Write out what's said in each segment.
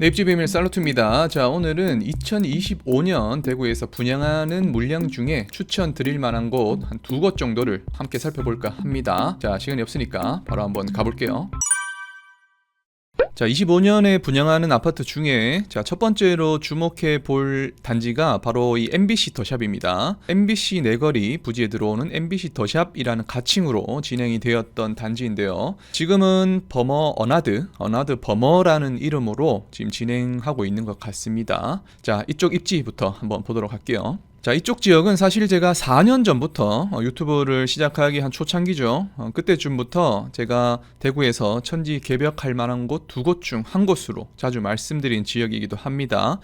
네, 입지 비밀 살루트입니다. 자, 오늘은 2025년 대구에서 분양하는 물량 중에 추천드릴 만한 곳 한 두 곳 정도를 함께 살펴볼까 합니다. 자, 시간이 없으니까 바로 한번 가볼게요. 자, 25년에 분양하는 아파트 중에 첫 번째로 주목해 볼 단지가 바로 이 MBC 더샵입니다. MBC 내거리 부지에 들어오는 MBC 더샵이라는 가칭으로 진행이 되었던 단지인데요. 지금은 버머 어나드 버머라는 이름으로 지금 진행하고 있는 것 같습니다. 자, 이쪽 입지부터 한번 보도록 할게요. 자, 이쪽 지역은 사실 제가 4년 전부터 유튜브를 시작하기 한 초창기죠. 그때쯤부터 제가 대구에서 천지 개벽할 만한 곳 두 곳 중 한 곳으로 자주 말씀드린 지역이기도 합니다.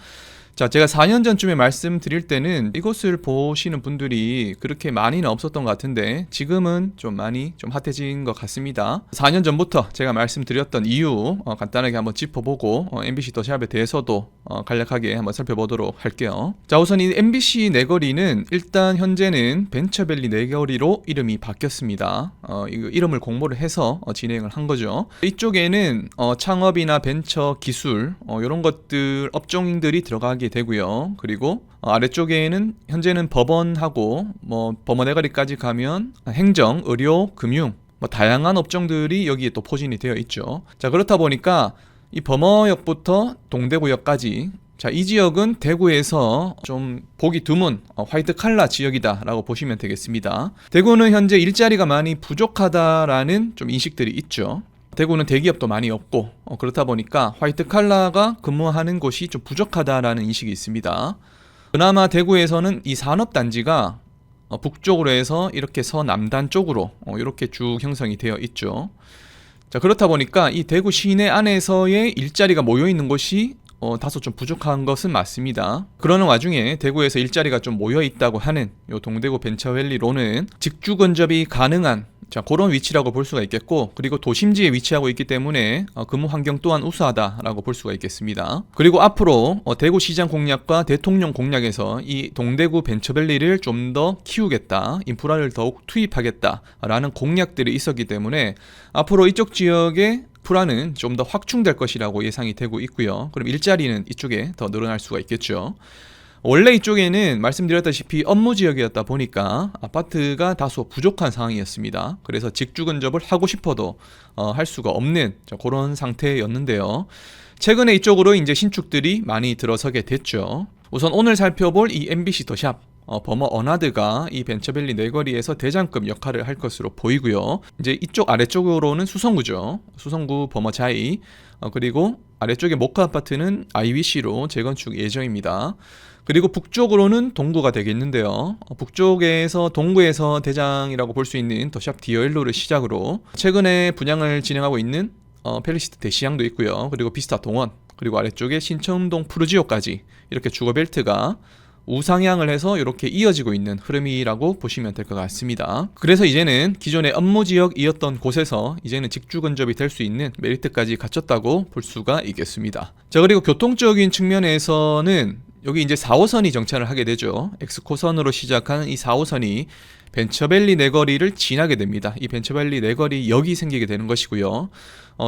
자, 제가 4년 전쯤에 말씀드릴 때는 이곳을 보시는 분들이 그렇게 많이는 없었던 것 같은데 지금은 좀 많이 좀 핫해진 것 같습니다. 4년 전부터 제가 말씀드렸던 이유 간단하게 한번 짚어보고 MBC 더샵에 대해서도 간략하게 한번 살펴보도록 할게요. 자, 우선 이 MBC 내거리는 일단 현재는 벤처밸리 내거리로 이름이 바뀌었습니다. 이거 이름을 공모를 해서 진행을 한 거죠. 이쪽에는 창업이나 벤처 기술 이런 것들 업종들이 들어가게 되고요. 그리고 아래쪽에는 현재는 법원하고 법원 내거리까지 가면 행정, 의료, 금융 다양한 업종들이 여기에 또 포진이 되어 있죠. 자, 그렇다 보니까 이 범어역부터 동대구역까지 이 지역은 대구에서 좀 보기 드문 화이트 칼라 지역이다라고 보시면 되겠습니다. 대구는 현재 일자리가 많이 부족하다라는 좀 인식들이 있죠. 대구는 대기업도 많이 없고 그렇다 보니까 화이트 칼라가 근무하는 곳이 좀 부족하다라는 인식이 있습니다. 그나마 대구에서는 이 산업단지가 북쪽으로 해서 이렇게 서남단 쪽으로 이렇게 쭉 형성이 되어 있죠. 자, 그렇다 보니까 이 대구 시내 안에서의 일자리가 모여 있는 곳이 다소 좀 부족한 것은 맞습니다. 그러는 와중에 대구에서 일자리가 좀 모여 있다고 하는 요 동대구 벤처밸리로는 직주 근접이 가능한 그런 위치라고 볼 수가 있겠고, 그리고 도심지에 위치하고 있기 때문에 근무 환경 또한 우수하다라고 볼 수가 있겠습니다. 그리고 앞으로 대구시장 공약과 대통령 공약에서 이 동대구 벤처밸리를 좀 더 키우겠다, 인프라를 더욱 투입하겠다라는 공약들이 있었기 때문에 앞으로 이쪽 지역의 인프라는 좀 더 확충될 것이라고 예상이 되고 있고요. 그럼 일자리는 이쪽에 더 늘어날 수가 있겠죠. 원래 이쪽에는 말씀드렸다시피 업무지역이었다 보니까 아파트가 다소 부족한 상황이었습니다. 그래서 직주 근접을 하고 싶어도 할 수가 없는 그런 상태였는데요. 최근에 이쪽으로 이제 신축들이 많이 들어서게 됐죠. 우선 오늘 살펴볼 이 MBC 더샵 버머 어나드가 이 벤처밸리 내거리에서 대장급 역할을 할 것으로 보이고요. 이제 이쪽 아래쪽으로는 수성구죠. 수성구 버머자이, 그리고 아래쪽에 모카 아파트는 IBC로 재건축 예정입니다. 그리고 북쪽으로는 동구가 되겠는데요. 북쪽에서 동구에서 대장이라고 볼 수 있는 더샵 디어일로를 시작으로 최근에 분양을 진행하고 있는 펠리시트 대시양도 있고요. 그리고 비스타 동원, 그리고 아래쪽에 신천동 푸르지오까지 이렇게 주거벨트가 우상향을 해서 이렇게 이어지고 있는 흐름이라고 보시면 될 것 같습니다. 그래서 이제는 기존의 업무지역이었던 곳에서 이제는 직주 근접이 될 수 있는 메리트까지 갖췄다고 볼 수가 있겠습니다. 자, 그리고 교통적인 측면에서는 여기 이제 4호선이 정차를 하게 되죠. X코선으로 시작하는 이 4호선이 벤처밸리 내거리를 지나게 됩니다. 이 벤처밸리 내거리 역이 생기게 되는 것이고요.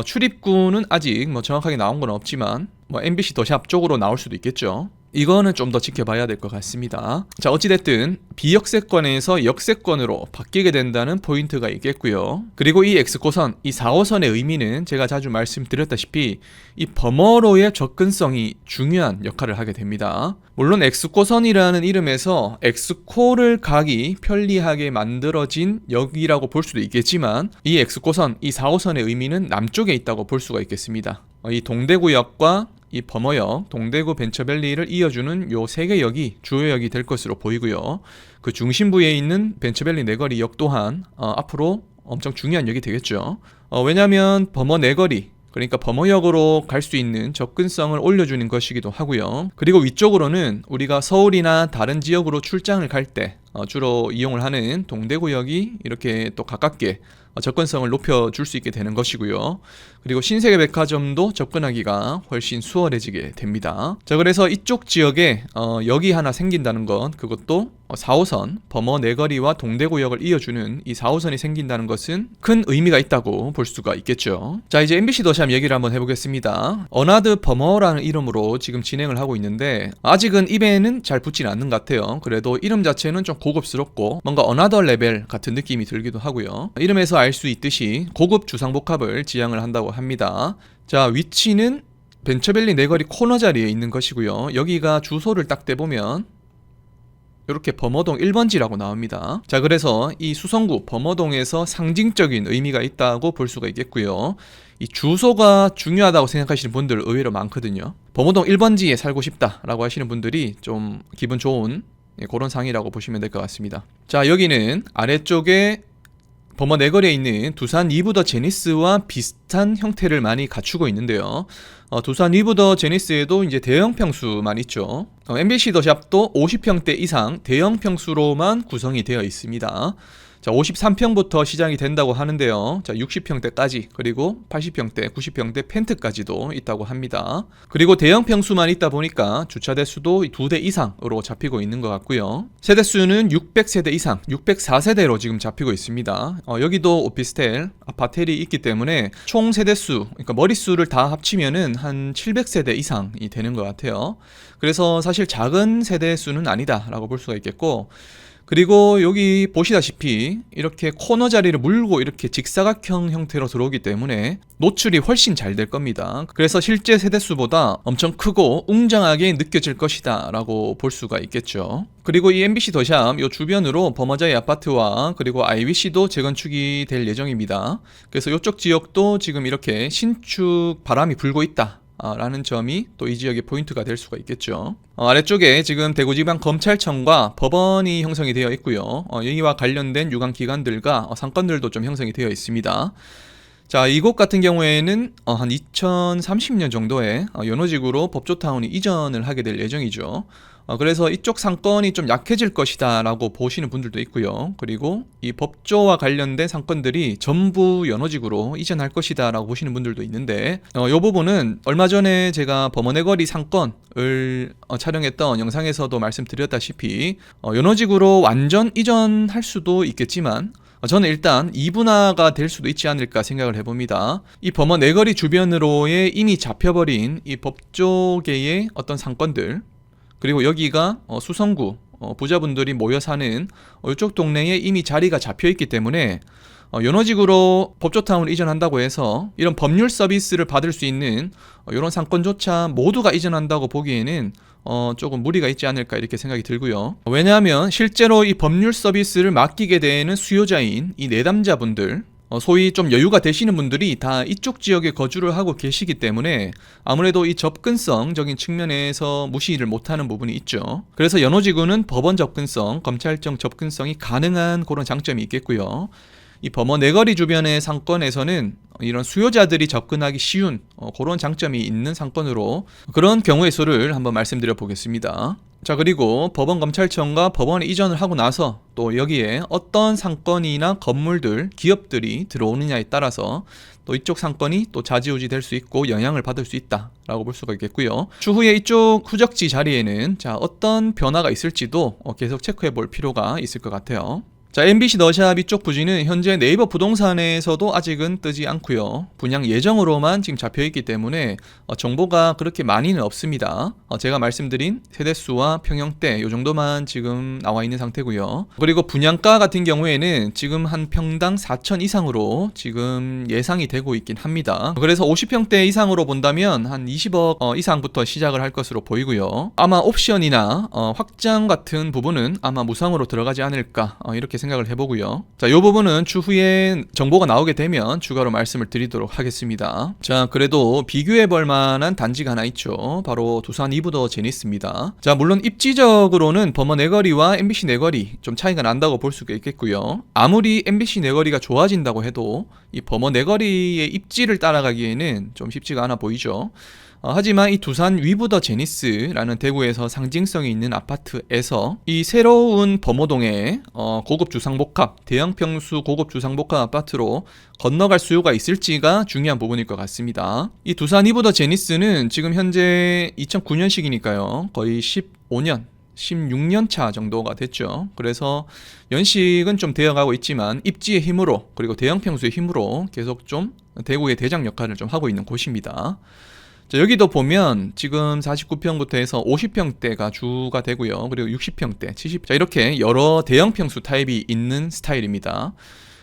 출입구는 아직 정확하게 나온 건 없지만 MBC 더샵 쪽으로 나올 수도 있겠죠. 이거는 좀 더 지켜봐야 될 것 같습니다. 자, 어찌됐든 비역세권에서 역세권으로 바뀌게 된다는 포인트가 있겠고요. 그리고 이 X코선, 이 4호선의 의미는 제가 자주 말씀드렸다시피 이 범어로의 접근성이 중요한 역할을 하게 됩니다. 물론 X코선이라는 이름에서 X코를 가기 편리하게 만들어진 역이라고 볼 수도 있겠지만 이 X코선, 이 4호선의 의미는 남쪽에 있다고 볼 수가 있겠습니다. 이 동대구역과 이 범어역, 동대구 벤처밸리를 이어주는 요 세 개 역이 주요 역이 될 것으로 보이고요. 그 중심부에 있는 벤처밸리 내거리 역 또한 앞으로 엄청 중요한 역이 되겠죠. 왜냐하면 범어 내거리, 그러니까 범어역으로 갈 수 있는 접근성을 올려주는 것이기도 하고요. 그리고 위쪽으로는 우리가 서울이나 다른 지역으로 출장을 갈 때 주로 이용을 하는 동대구역이 이렇게 또 가깝게 접근성을 높여줄 수 있게 되는 것이고요. 그리고 신세계백화점도 접근하기가 훨씬 수월해지게 됩니다. 자, 그래서 이쪽 지역에 역이 하나 생긴다는 건, 그것도 4호선 범어 내거리와 동대구역을 이어주는 이 4호선이 생긴다는 것은 큰 의미가 있다고 볼 수가 있겠죠. 자, 이제 MBC 더샵 얘기를 한번 해보겠습니다. 어나드 범어라는 이름으로 지금 진행을 하고 있는데 아직은 입에는 잘 붙지는 않는 것 같아요. 그래도 이름 자체는 좀 고급스럽고 뭔가 어나더 레벨 같은 느낌이 들기도 하고요. 이름에서 알 수 있듯이 고급 주상복합을 지향을 한다고 합니다. 자, 위치는 벤처밸리 내거리 코너 자리에 있는 것이고요. 여기가 주소를 딱 떼보면 이렇게 범어동 1번지라고 나옵니다. 자, 그래서 이 수성구 범어동에서 상징적인 의미가 있다고 볼 수가 있겠고요. 이 주소가 중요하다고 생각하시는 분들 의외로 많거든요. 범어동 1번지에 살고 싶다라고 하시는 분들이 좀 기분 좋은 그런 상이라고 보시면 될 것 같습니다. 자, 여기는 아래쪽에 범어 내거리에 있는 두산 리브 더 제니스와 비슷한 형태를 많이 갖추고 있는데요. 두산 리브 더 제니스에도 이제 대형 평수만 있죠. MBC 더 샵도 50평대 이상 대형 평수로만 구성이 되어 있습니다. 자, 53평부터 시작이 된다고 하는데요. 자, 60평대까지, 그리고 80평대, 90평대 펜트까지도 있다고 합니다. 그리고 대형 평수만 있다 보니까 주차 대수도 2대 이상으로 잡히고 있는 것 같고요. 세대수는 600세대 이상, 604세대로 지금 잡히고 있습니다. 여기도 오피스텔, 아파텔이 있기 때문에 총 세대수, 그러니까 머릿수를 다 합치면은 한 700세대 이상이 되는 것 같아요. 그래서 사실 작은 세대수는 아니다라고 볼 수가 있겠고, 그리고 여기 보시다시피 이렇게 코너 자리를 물고 이렇게 직사각형 형태로 들어오기 때문에 노출이 훨씬 잘 될 겁니다. 그래서 실제 세대수보다 엄청 크고 웅장하게 느껴질 것이다 라고 볼 수가 있겠죠. 그리고 이 MBC 더샵 요 주변으로 범어자의 아파트와 그리고 IBC도 재건축이 될 예정입니다. 그래서 이쪽 지역도 지금 이렇게 신축 바람이 불고 있다 라는 점이 또 이 지역의 포인트가 될 수가 있겠죠. 아래쪽에 지금 대구지방검찰청과 법원이 형성이 되어 있고요. 여기와 관련된 유관기관들과 상권들도 좀 형성이 되어 있습니다. 자, 이곳 같은 경우에는 한 2030년 정도에 연호직으로 법조타운이 이전을 하게 될 예정이죠. 그래서 이쪽 상권이 좀 약해질 것이다 라고 보시는 분들도 있고요. 그리고 이 법조와 관련된 상권들이 전부 연호직으로 이전할 것이다 라고 보시는 분들도 있는데, 이 부분은 얼마 전에 제가 범어내거리 상권을 촬영했던 영상에서도 말씀드렸다시피 연호직으로 완전 이전할 수도 있겠지만 저는 일단 2분화가 될 수도 있지 않을까 생각을 해봅니다. 이 범어 내거리 주변으로의 이미 잡혀버린 이 법조계의 어떤 상권들, 그리고 여기가 수성구 부자분들이 모여 사는 이쪽 동네에 이미 자리가 잡혀있기 때문에 연호직으로 법조타운을 이전한다고 해서 이런 법률 서비스를 받을 수 있는 이런 상권조차 모두가 이전한다고 보기에는 조금 무리가 있지 않을까 이렇게 생각이 들고요. 왜냐하면 실제로 이 법률 서비스를 맡기게 되는 수요자인 이 내담자분들, 소위 좀 여유가 되시는 분들이 다 이쪽 지역에 거주를 하고 계시기 때문에 아무래도 이 접근성적인 측면에서 무시를 못하는 부분이 있죠. 그래서 연호지구는 법원 접근성, 검찰청 접근성이 가능한 그런 장점이 있겠고요. 이 범어 내거리 주변의 상권에서는 이런 수요자들이 접근하기 쉬운 그런 장점이 있는 상권으로 그런 경우의 수를 한번 말씀드려 보겠습니다. 자, 그리고 법원 검찰청과 법원에 이전을 하고 나서 또 여기에 어떤 상권이나 건물들, 기업들이 들어오느냐에 따라서 또 이쪽 상권이 또 좌지우지 될 수 있고 영향을 받을 수 있다라고 볼 수가 있겠고요. 추후에 이쪽 후적지 자리에는 자, 어떤 변화가 있을지도 계속 체크해 볼 필요가 있을 것 같아요. 자, MBC 더샵 이쪽 부지는 현재 네이버 부동산에서도 아직은 뜨지 않고요. 분양 예정으로만 지금 잡혀있기 때문에 정보가 그렇게 많이는 없습니다. 제가 말씀드린 세대수와 평형대 이 정도만 지금 나와 있는 상태고요. 그리고 분양가 같은 경우에는 지금 한 평당 4천 이상으로 지금 예상이 되고 있긴 합니다. 그래서 50평대 이상으로 본다면 한 20억 이상부터 시작을 할 것으로 보이고요. 아마 옵션이나 확장 같은 부분은 아마 무상으로 들어가지 않을까 이렇게 생각을 해보고요. 자, 이 부분은 추후에 정보가 나오게 되면 추가로 말씀을 드리도록 하겠습니다. 자, 그래도 비교해볼 만한 단지가 하나 있죠. 바로 두산 리브 더 제니스입니다. 자, 물론 입지적으로는 범어 내거리와 MBC 내거리 좀 차이가 난다고 볼 수가 있겠고요. 아무리 MBC 내거리가 좋아진다고 해도 이 범어 내거리의 입지를 따라가기에는 좀 쉽지가 않아 보이죠. 하지만 이 두산 위브더 제니스라는 대구에서 상징성이 있는 아파트에서 이 새로운 범호동의 고급 주상복합, 대형 평수 고급 주상복합 아파트로 건너갈 수요가 있을지가 중요한 부분일 것 같습니다. 이 두산 위브더 제니스는 지금 현재 2009년식이니까요. 거의 15년 16년 차 정도가 됐죠. 그래서 연식은 좀 되어가고 있지만 입지의 힘으로 그리고 대형 평수의 힘으로 계속 좀 대구의 대장 역할을 좀 하고 있는 곳입니다. 자, 여기도 보면 지금 49평부터 해서 50평대가 주가 되고요. 그리고 60평대, 70, 자, 이렇게 여러 대형 평수 타입이 있는 스타일입니다.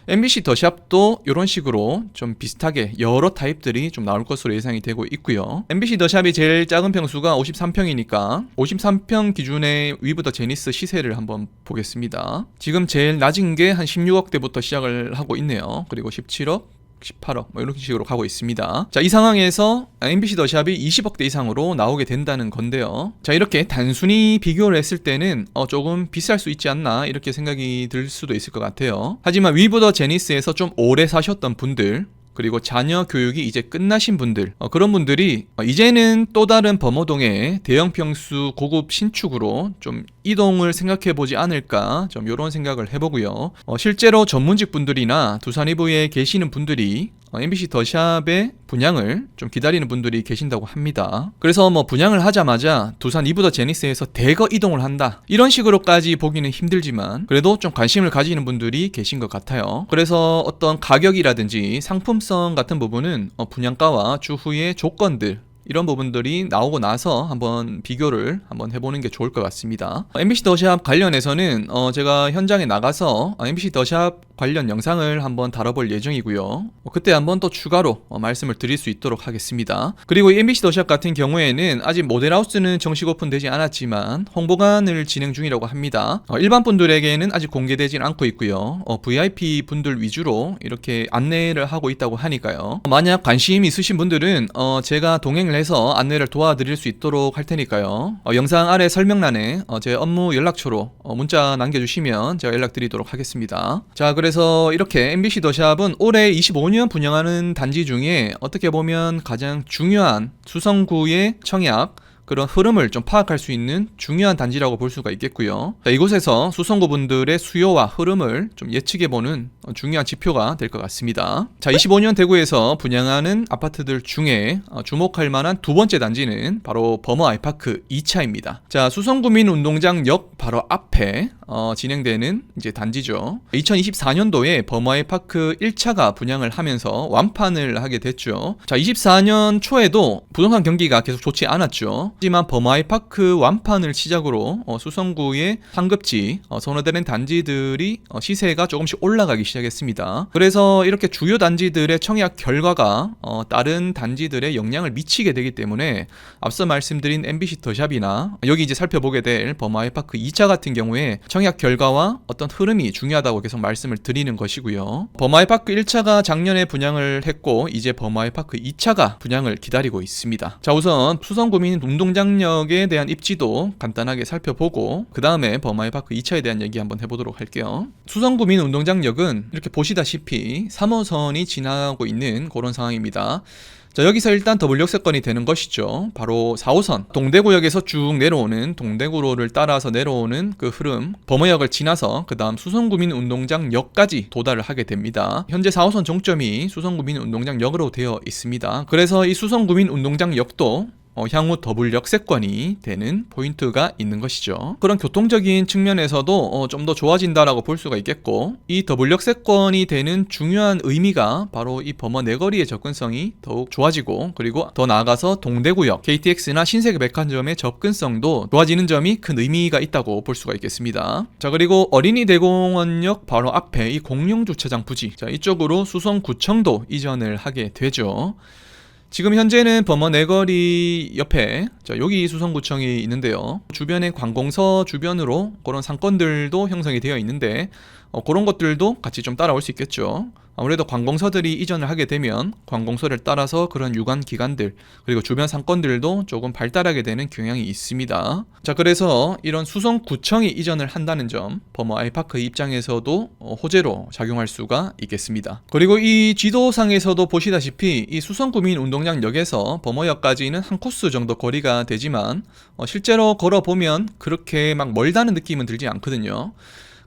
MBC 더샵도 이런 식으로 좀 비슷하게 여러 타입들이 좀 나올 것으로 예상이 되고 있고요. MBC 더샵이 제일 작은 평수가 53평이니까 53평 기준의 위브더 제니스 시세를 한번 보겠습니다. 지금 제일 낮은 게 한 16억대부터 시작을 하고 있네요. 그리고 17억, 18억 뭐 이런 식으로 가고 있습니다. 자, 이 상황에서 MBC 더샵이 20억대 이상으로 나오게 된다는 건데요. 자, 이렇게 단순히 비교를 했을 때는 조금 비쌀 수 있지 않나 이렇게 생각이 들 수도 있을 것 같아요. 하지만 위브더 제니스에서 좀 오래 사셨던 분들 그리고 자녀 교육이 이제 끝나신 분들 그런 분들이 이제는 또 다른 범호동의 대형 평수 고급 신축으로 좀 이동을 생각해 보지 않을까 좀 이런 생각을 해보고요. 실제로 전문직 분들이나 두산 이브에 계시는 분들이 MBC 더샵의 분양을 좀 기다리는 분들이 계신다고 합니다. 그래서 뭐 분양을 하자마자 두산 위브더 제니스에서 대거 이동을 한다 이런 식으로까지 보기는 힘들지만 그래도 좀 관심을 가지는 분들이 계신 것 같아요. 그래서 어떤 가격이라든지 상품성 같은 부분은 분양가와 추후의 조건들 이런 부분들이 나오고 나서 한번 비교를 한번 해보는 게 좋을 것 같습니다. MBC 더샵 관련해서는 제가 현장에 나가서 MBC 더샵 관련 영상을 한번 다뤄볼 예정이고요. 그때 한번 또 추가로 말씀을 드릴 수 있도록 하겠습니다. 그리고 이 MBC 더샵 같은 경우에는 아직 모델하우스는 정식 오픈되지 않았지만 홍보관을 진행 중이라고 합니다. 일반 분들에게는 아직 공개되진 않고 있고요. VIP 분들 위주로 이렇게 안내를 하고 있다고 하니까요. 만약 관심 있으신 분들은 제가 동행을 해서 안내를 도와드릴 수 있도록 할 테니까요. 영상 아래 설명란에 제 업무 연락처로 문자 남겨주시면 제가 연락드리도록 하겠습니다. 자, 그래서 이렇게 MBC 더샵은 올해 25년 분양하는 단지 중에 어떻게 보면 가장 중요한 수성구의 청약 그런 흐름을 좀 파악할 수 있는 중요한 단지라고 볼 수가 있겠고요. 자, 이곳에서 수성구 분들의 수요와 흐름을 좀 예측해보는 중요한 지표가 될 것 같습니다. 자, 25년 대구에서 분양하는 아파트들 중에 주목할 만한 두 번째 단지는 바로 범어 아이파크 2차입니다. 자, 수성구민 운동장역 바로 앞에 진행되는 이제 단지죠. 2024년도에 범어 아이파크 1차가 분양을 하면서 완판을 하게 됐죠. 자, 24년 초에도 부동산 경기가 계속 좋지 않았죠. 하지만 범어 아이파크 완판을 시작으로 수성구의 상급지 선호되는 단지들이 시세가 조금씩 올라가기 시작했습니다. 그래서 이렇게 주요 단지들의 청약 결과가 다른 단지들의 영향을 미치게 되기 때문에 앞서 말씀드린 MBC 더샵이나 여기 이제 살펴보게 될 범어 아이파크 2차 같은 경우에 청약 결과와 어떤 흐름이 중요하다고 계속 말씀을 드리는 것이고요. 범어 아이파크 1차가 작년에 분양을 했고 이제 범어 아이파크 2차가 분양을 기다리고 있습니다. 자, 우선 수성구민 운동장역에 대한 입지도 간단하게 살펴보고 그 다음에 범어 아이파크 2차에 대한 얘기 한번 해보도록 할게요. 수성구민 운동장역은 이렇게 보시다시피 3호선이 지나가고 있는 그런 상황입니다. 자, 여기서 일단 더블 역세권이 되는 것이죠. 바로 4호선 동대구역에서 쭉 내려오는 동대구로를 따라서 내려오는 그 흐름 범어역을 지나서 그 다음 수성구민 운동장역까지 도달을 하게 됩니다. 현재 4호선 종점이 수성구민 운동장역으로 되어 있습니다. 그래서 이 수성구민 운동장역도 향후 더블 역세권이 되는 포인트가 있는 것이죠. 그런 교통적인 측면에서도 좀 더 좋아진다라고 볼 수가 있겠고 이 더블 역세권이 되는 중요한 의미가 바로 이 범어 내거리의 접근성이 더욱 좋아지고 그리고 더 나아가서 동대구역, KTX나 신세계 백화점의 접근성도 좋아지는 점이 큰 의미가 있다고 볼 수가 있겠습니다. 자, 그리고 어린이대공원역 바로 앞에 이 공용주차장 부지, 자, 이쪽으로 수성구청도 이전을 하게 되죠. 지금 현재는 범어 내거리 옆에 자, 여기 수성구청이 있는데요. 주변에 관공서 주변으로 그런 상권들도 형성이 되어 있는데 그런 것들도 같이 좀 따라올 수 있겠죠. 아무래도 관공서들이 이전을 하게 되면 관공서를 따라서 그런 유관 기관들 그리고 주변 상권들도 조금 발달하게 되는 경향이 있습니다. 자, 그래서 이런 수성구청이 이전을 한다는 점 범어 아이파크 입장에서도 호재로 작용할 수가 있겠습니다. 그리고 이 지도상에서도 보시다시피 이 수성구민운동장역에서 범어역까지는 한 코스 정도 거리가 되지만 실제로 걸어보면 그렇게 막 멀다는 느낌은 들지 않거든요.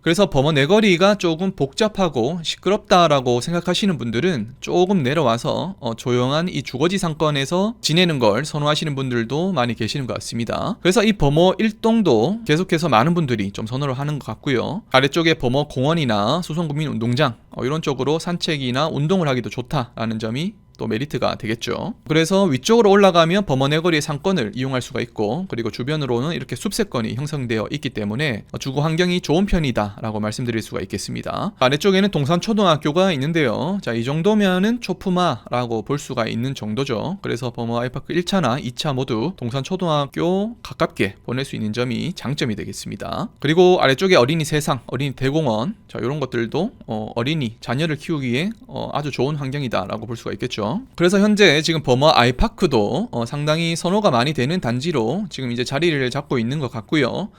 그래서 범어 내거리가 조금 복잡하고 시끄럽다라고 생각하시는 분들은 조금 내려와서 조용한 이 주거지 상권에서 지내는 걸 선호하시는 분들도 많이 계시는 것 같습니다. 그래서 이 범어 일동도 계속해서 많은 분들이 좀 선호를 하는 것 같고요. 아래쪽에 범어 공원이나 수성구민운동장 이런 쪽으로 산책이나 운동을 하기도 좋다라는 점이 또 메리트가 되겠죠. 그래서 위쪽으로 올라가면 범어내거리의 상권을 이용할 수가 있고, 그리고 주변으로는 이렇게 숲세권이 형성되어 있기 때문에 주거 환경이 좋은 편이다 라고 말씀드릴 수가 있겠습니다. 아래쪽에는 동산초등학교가 있는데요. 자, 이 정도면은 초품화라고 볼 수가 있는 정도죠. 그래서 범어 아이파크 1차나 2차 모두 동산초등학교 가깝게 보낼 수 있는 점이 장점이 되겠습니다. 그리고 아래쪽에 어린이 세상, 어린이 대공원, 자, 이런 것들도 어린이 자녀를 키우기에 아주 좋은 환경이다 라고 볼 수가 있겠죠. 그래서 현재 지금 범어 아이파크도 상당히 선호가 많이 되는 단지로 지금 이제 자리를 잡고 있는 것 같고요.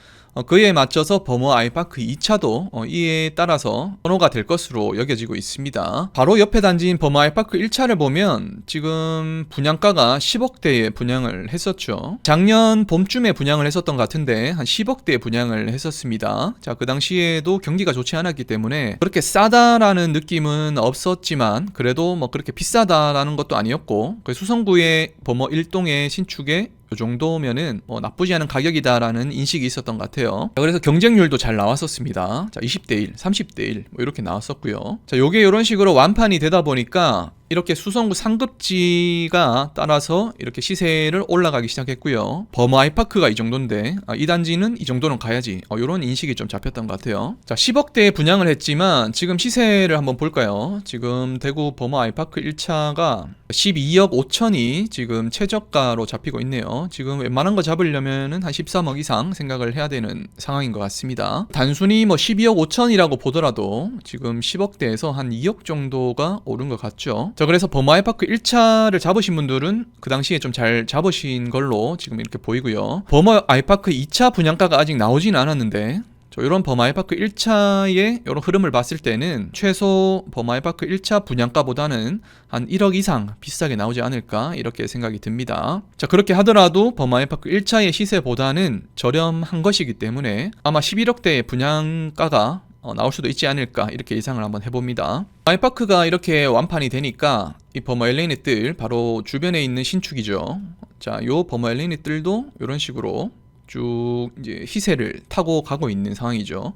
그에 맞춰서 범어 아이파크 2차도 이에 따라서 선호가 될 것으로 여겨지고 있습니다. 바로 옆에 단지인 범어 아이파크 1차를 보면 지금 분양가가 10억대에 분양을 했었죠. 작년 봄쯤에 분양을 했었던 것 같은데 한 10억대에 분양을 했었습니다. 자, 그 당시에도 경기가 좋지 않았기 때문에 그렇게 싸다라는 느낌은 없었지만 그래도 뭐 그렇게 비싸다라는 것도 아니었고, 수성구의 범어 1동의 신축에 이 정도면은 나쁘지 않은 가격이다라는 인식이 있었던 것 같아요. 자, 그래서 경쟁률도 잘 나왔었습니다. 자, 20대1, 30대1 뭐 이렇게 나왔었고요. 자, 요게 이런 식으로 완판이 되다 보니까 이렇게 수성구 상급지가 따라서 이렇게 시세를 올라가기 시작했고요. 범어 아이파크가 이 정도인데 이 단지는 이 정도는 가야지, 이런 인식이 좀 잡혔던 것 같아요. 자, 10억대에 분양을 했지만 지금 시세를 한번 볼까요? 지금 대구 범어 아이파크 1차가 12억 5천이 지금 최저가로 잡히고 있네요. 지금 웬만한 거 잡으려면은 한 13억 이상 생각을 해야 되는 상황인 것 같습니다. 단순히 뭐 12억 5천이라고 보더라도 지금 10억대에서 한 2억 정도가 오른 것 같죠. 자, 그래서 범어 아이파크 1차를 잡으신 분들은 그 당시에 좀 잘 잡으신 걸로 지금 이렇게 보이고요. 범어 아이파크 2차 분양가가 아직 나오진 않았는데 이런 범어 아이파크 1차의 이런 흐름을 봤을 때는 최소 범어 아이파크 1차 분양가보다는 한 1억 이상 비싸게 나오지 않을까 이렇게 생각이 듭니다. 자, 그렇게 하더라도 범어 아이파크 1차의 시세보다는 저렴한 것이기 때문에 아마 11억대의 분양가가 나올 수도 있지 않을까 이렇게 예상을 한번 해봅니다. 아이파크가 이렇게 완판이 되니까 이 범어 LA의 뜰 바로 주변에 있는 신축이죠. 자, 요 범어 LA의 뜰도 이런 식으로 쭉 이제 희세를 타고 가고 있는 상황이죠.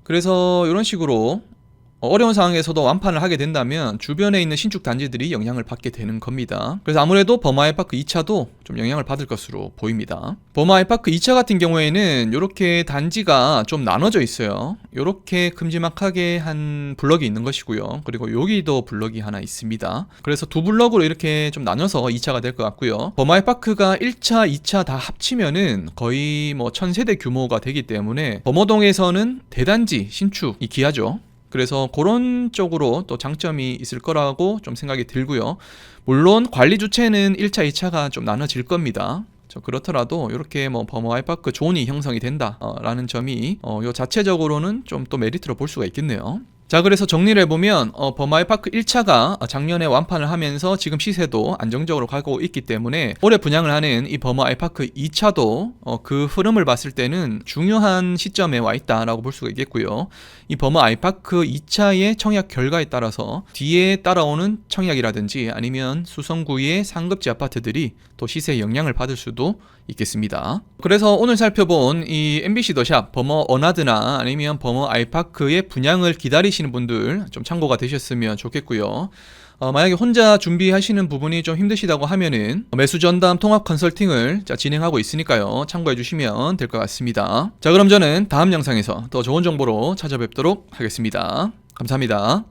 그래서 이런 식으로 어려운 상황에서도 완판을 하게 된다면 주변에 있는 신축 단지들이 영향을 받게 되는 겁니다. 그래서 아무래도 범어 아이파크 2차도 좀 영향을 받을 것으로 보입니다. 범어 아이파크 2차 같은 경우에는 이렇게 단지가 좀 나눠져 있어요. 이렇게 큼지막하게 한 블럭이 있는 것이고요. 그리고 여기도 블럭이 하나 있습니다. 그래서 두 블럭으로 이렇게 좀 나눠서 2차가 될 것 같고요. 범어 아이파크가 1차, 2차 다 합치면은 거의 뭐 1000세대 규모가 되기 때문에 범어동에서는 대단지 신축이 귀하죠. 그래서 그런 쪽으로 또 장점이 있을 거라고 좀 생각이 들고요. 물론 관리 주체는 1차, 2차가 좀 나눠질 겁니다. 그렇더라도 이렇게 뭐 범어 아이파크 존이 형성이 된다라는 점이 요 자체적으로는 좀 또 메리트로 볼 수가 있겠네요. 자, 그래서 정리를 해보면 범어 아이파크 1차가 작년에 완판을 하면서 지금 시세도 안정적으로 가고 있기 때문에 올해 분양을 하는 이 범어 아이파크 2차도 그 흐름을 봤을 때는 중요한 시점에 와 있다라고 볼 수가 있겠고요. 이 범어 아이파크 2차의 청약 결과에 따라서 뒤에 따라오는 청약이라든지 아니면 수성구의 상급지 아파트들이 또 시세에 영향을 받을 수도 있겠습니다. 그래서 오늘 살펴본 이 MBC 더샵 범어 어나드나 아니면 범어 아이파크의 분양을 기다리시는 분들 좀 참고가 되셨으면 좋겠고요. 만약에 혼자 준비하시는 부분이 좀 힘드시다고 하면은 매수 전담 통합 컨설팅을 진행하고 있으니까요. 참고해 주시면 될 것 같습니다. 자, 그럼 저는 다음 영상에서 더 좋은 정보로 찾아뵙도록 하겠습니다. 감사합니다.